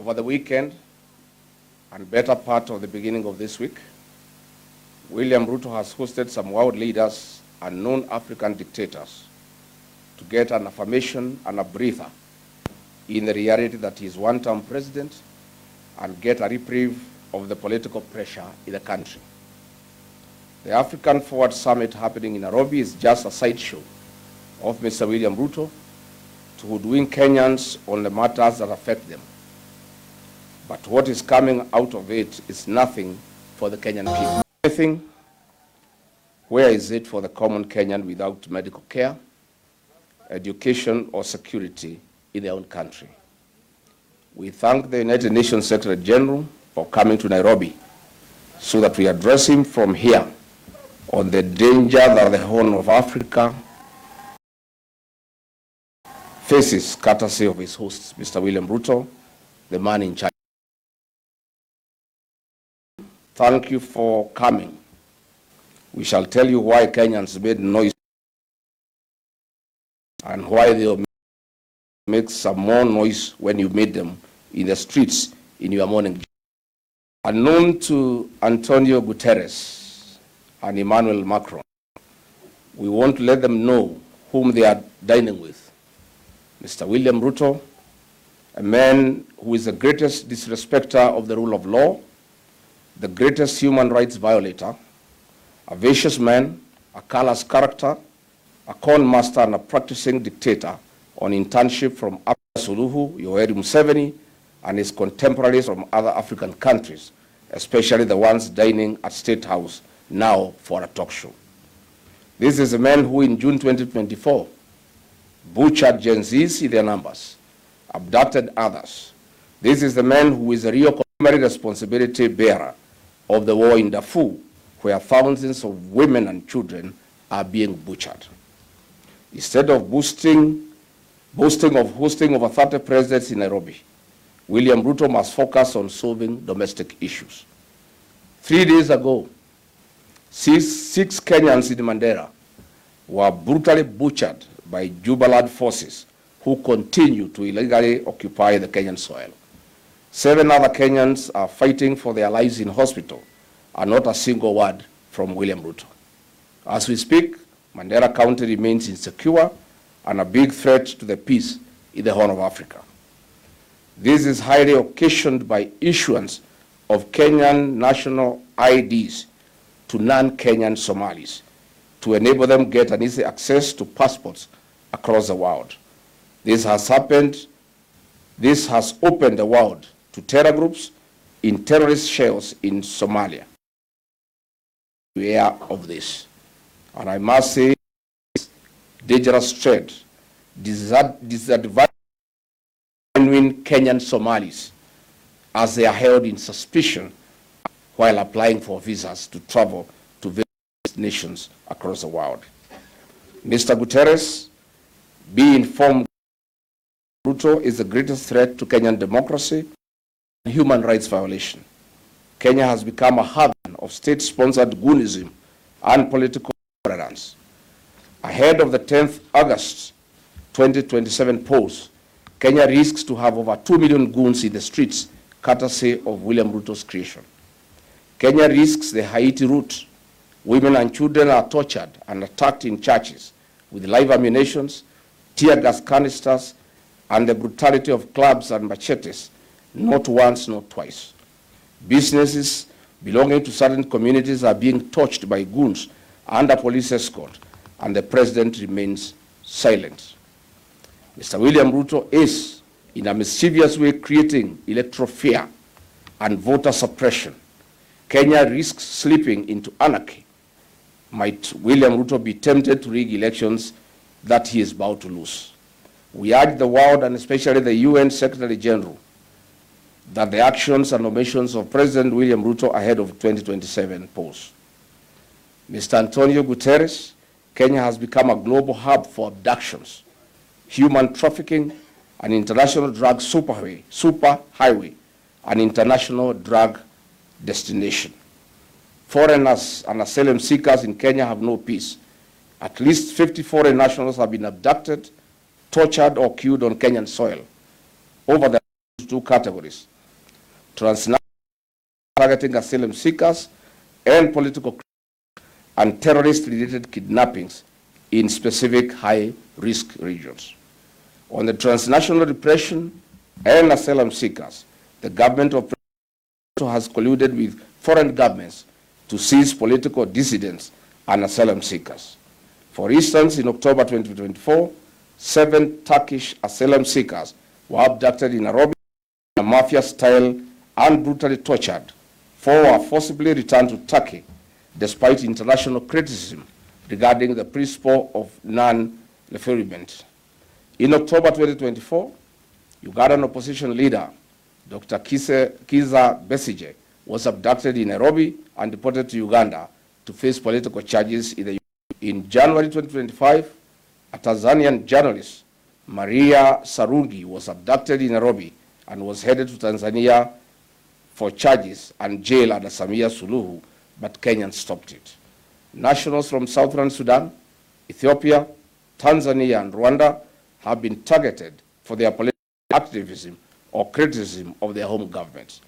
Over the weekend and better part of the beginning of this week, William Ruto has hosted some world leaders and known African dictators to get an affirmation and a breather in the reality that he is one-term president and get a reprieve of the political pressure in the country. The African Forward Summit happening in Nairobi is just a sideshow of Mr. William Ruto to hoodwink Kenyans on the matters that affect them. But what is coming out of it is nothing for the Kenyan people. Anything, where is it for the common Kenyan without medical care, education, or security in their own country? We thank the United Nations Secretary General for coming to Nairobi so that we address him from here on the danger that the Horn of Africa faces, courtesy of his host, Mr. William Ruto, the man in charge. Thank you for coming. We shall tell you why Kenyans made noise and why they'll make some more noise when you meet them in the streets in your morning. Unknown to Antonio Guterres and Emmanuel Macron, we want to let them know whom they are dining with. Mr. William Ruto, a man who is the greatest disrespecter of the rule of law, the greatest human rights violator, a vicious man, a callous character, a con master and a practicing dictator on internship from Abdullah Suluhu, Yoweri Museveni, and his contemporaries from other African countries, especially the ones dining at State House now for a talk show. This is a man who in June 2024 butchered Gen Zs in their numbers, abducted others. This is the man who is a real primary responsibility bearer of the war in Darfur, where thousands of women and children are being butchered. Instead of boasting of hosting over 30 presidents in Nairobi, William Ruto must focus on solving domestic issues. 3 days ago, six Kenyans in Mandera were brutally butchered by Jubilant forces who continue to illegally occupy the Kenyan soil. 7 other Kenyans are fighting for their lives in hospital, and not a single word from William Ruto. As we speak, Mandera County remains insecure and a big threat to the peace in the Horn of Africa. This is highly occasioned by issuance of Kenyan national IDs to non-Kenyan Somalis to enable them get an easy access to passports across the world. This has opened the world to terror groups in terrorist shells in Somalia. We are aware of this. And I must say, this dangerous trend disadvantages genuine Kenyan Somalis as they are held in suspicion while applying for visas to travel to various nations across the world. Mr. Guterres, be informed, Ruto is the greatest threat to Kenyan democracy and human rights violation. Kenya has become a haven of state-sponsored goonism and political intolerance. Ahead of the 10th August 2027 polls, Kenya risks to have over 2 million goons in the streets, courtesy of William Ruto's creation. Kenya risks the Haiti route. Women and children are tortured and attacked in churches with live ammunition, tear gas canisters, and the brutality of clubs and machetes, not once, not twice. Businesses belonging to certain communities are being torched by goons under police escort, and the president remains silent. Mr. William Ruto is, in a mischievous way, creating electoral fear and voter suppression. Kenya risks slipping into anarchy. Might William Ruto be tempted to rig elections that he is about to lose? We urge the world, and especially the UN Secretary General, that the actions and omissions of President William Ruto ahead of 2027 polls. Mr. Antonio Guterres, Kenya has become a global hub for abductions, human trafficking, an international drug superhighway, an international drug destination. Foreigners and asylum seekers in Kenya have no peace. At least 50 foreign nationals have been abducted, tortured, or killed on Kenyan soil. Over the 2 categories: transnational targeting asylum seekers and political and terrorist-related kidnappings in specific high-risk regions. On the transnational repression and asylum seekers, the government of Ruto has colluded with foreign governments to seize political dissidents and asylum seekers. For instance, in October 2024, 7 Turkish asylum seekers were abducted in Nairobi in a mafia style and brutally tortured. 4 were forcibly returned to Turkey, despite international criticism regarding the principle of non-refoulement. In October 2024, Ugandan opposition leader Dr. Kiza Besigye was abducted in Nairobi and deported to Uganda to face political charges in the U.S. In January 2025, a Tanzanian journalist, Maria Sarungi, was abducted in Nairobi and was headed to Tanzania for charges and jail under Samia Suluhu, but Kenyans stopped it. Nationals from Southern Sudan, Ethiopia, Tanzania, and Rwanda have been targeted for their political activism or criticism of their home governments.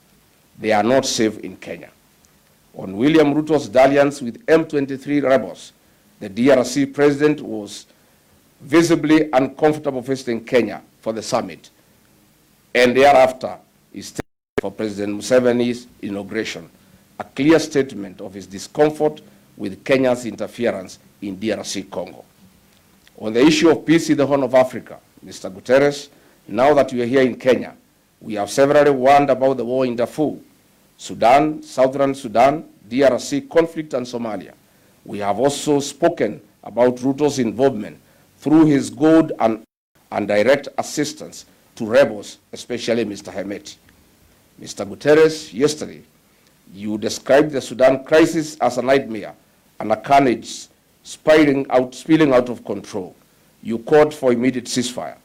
They are not safe in Kenya. On William Ruto's dalliance with M23 rebels, the DRC president was visibly uncomfortable visiting Kenya for the summit, and thereafter he stayed for President Museveni's inauguration, a clear statement of his discomfort with Kenya's interference in DRC Congo. On the issue of peace in the Horn of Africa, Mr. Guterres, now that we are here in Kenya, we have severally warned about the war in Darfur, Sudan, Southern Sudan, DRC conflict, and Somalia. We have also spoken about Ruto's involvement through his good and direct assistance to rebels, especially Mr. Hemeti. Mr. Guterres, yesterday, you described the Sudan crisis as a nightmare and a carnage spilling out of control. You called for immediate ceasefire.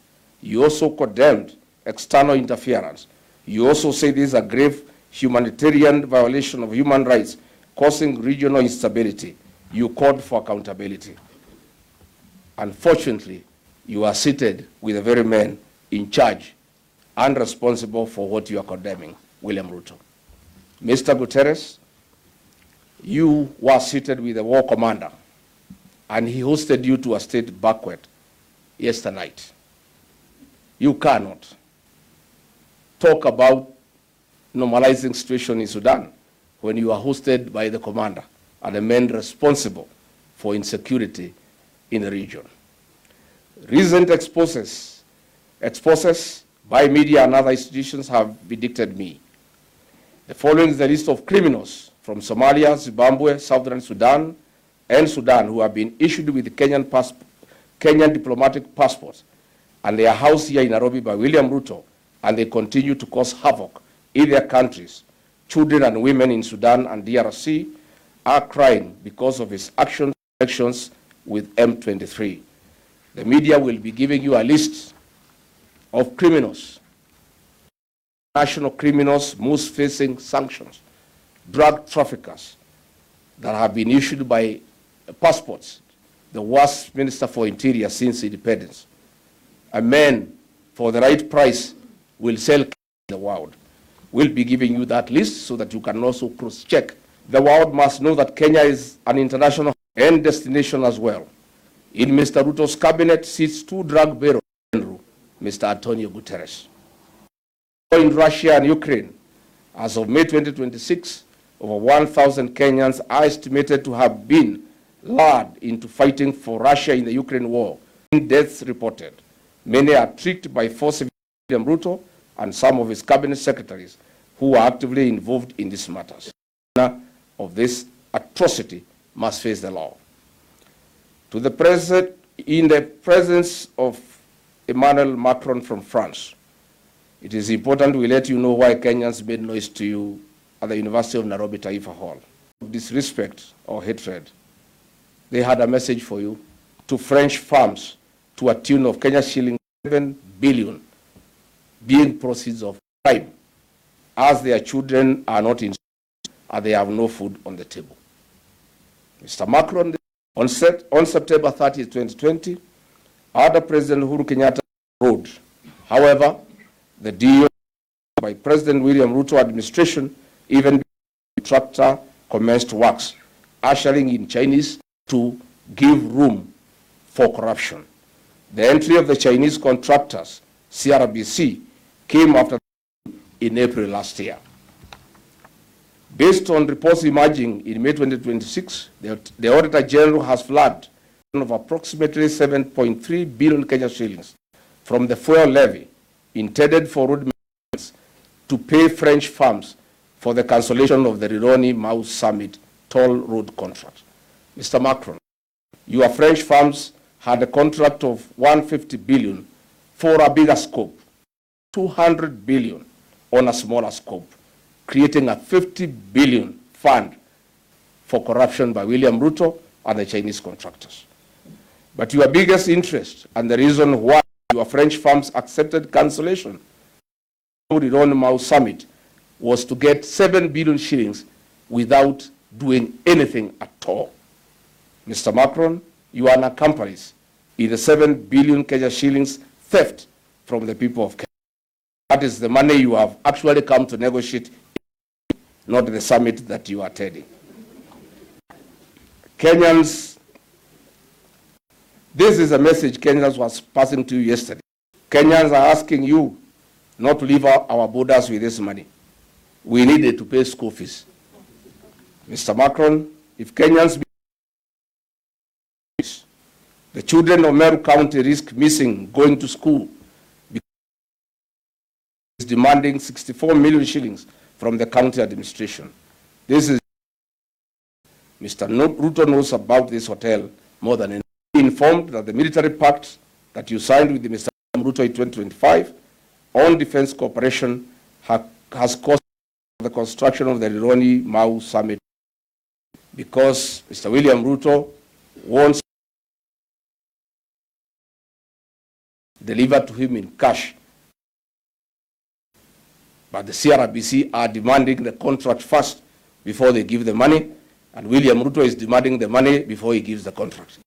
You also condemned external interference. You also say this is a grave humanitarian violation of human rights, causing regional instability. You called for accountability. Unfortunately, you are seated with the very men in charge and responsible for what you are condemning, William Ruto. Mr. Guterres, you were seated with the war commander, and he hosted you to a state banquet yesterday night. You cannot talk about normalizing situation in Sudan when you are hosted by the commander and the men responsible for insecurity in the region. Recent exposes by media and other institutions have vindicated me. The following is the list of criminals from Somalia, Zimbabwe, Southern Sudan, and Sudan who have been issued with Kenyan diplomatic passports, and they are housed here in Nairobi by William Ruto, and they continue to cause havoc in their countries. Children and women in Sudan and DRC are crying because of his actions with M23. The media will be giving you a list of criminals, national criminals, most facing sanctions, drug traffickers that have been issued by passports, the worst minister for interior since independence. A man for the right price will sell the world. We'll be giving you that list so that you can also cross-check. The world must know that Kenya is an international and destination as well. In Mr. Ruto's cabinet sits 2 drug barons, Mr. Antonio Guterres. In Russia and Ukraine, as of May 2026, over 1,000 Kenyans are estimated to have been lured into fighting for Russia in the Ukraine war. Deaths reported. Many are tricked by force of William Ruto and some of his cabinet secretaries who are actively involved in these matters. Of this atrocity must face the law. To the president, in the presence of Emmanuel Macron from France, it is important we let you know why Kenyans made noise to you at the University of Nairobi Taifa Hall. Disrespect or hatred, they had a message for you to French farms to a tune of Kenya shilling 7 billion being proceeds of crime, as their children are not in school and they have no food on the table. Mr. Macron, on September 30, 2020, ordered President Uhuru Kenyatta road. However, the DO by President William Ruto administration even before the contractor commenced works, ushering in Chinese to give room for corruption. The entry of the Chinese contractors, CRBC, came after in April last year. Based on reports emerging in May 2026, the Auditor General has flagged of approximately 7.3 billion Kenya shillings from the fuel levy intended for road maintenance to pay French firms for the cancellation of the Rironi-Mau Summit toll road contract. Mr. Macron, your French firms had a contract of 150 billion for a bigger scope, 200 billion on a smaller scope, creating a 50 billion fund for corruption by William Ruto and the Chinese contractors. But your biggest interest and the reason why your French firms accepted cancellation of the Rironi-Mau Summit was to get 7 billion shillings without doing anything at all. Mr. Macron, you are an accomplice in the 7 billion Kenya shillings theft from the people of Kenya. That is the money you have actually come to negotiate, not the summit that you are attending. Kenyans, this is a message Kenyans was passing to you yesterday. Kenyans are asking you not to leave our borders with this money. We need it to pay school fees. Mr. Macron, if Kenyans the children of Meru County risk missing going to school because is demanding 64 million shillings from the county administration. This is Mr. Ruto knows about this hotel more than enough. Informed that the military pact that you signed with Mr. Ruto in 2025 on defense cooperation has caused the construction of the Rironi-Mau Summit because Mr. William Ruto wants delivered to him in cash. But the CRBC are demanding the contract first before they give the money, and William Ruto is demanding the money before he gives the contract.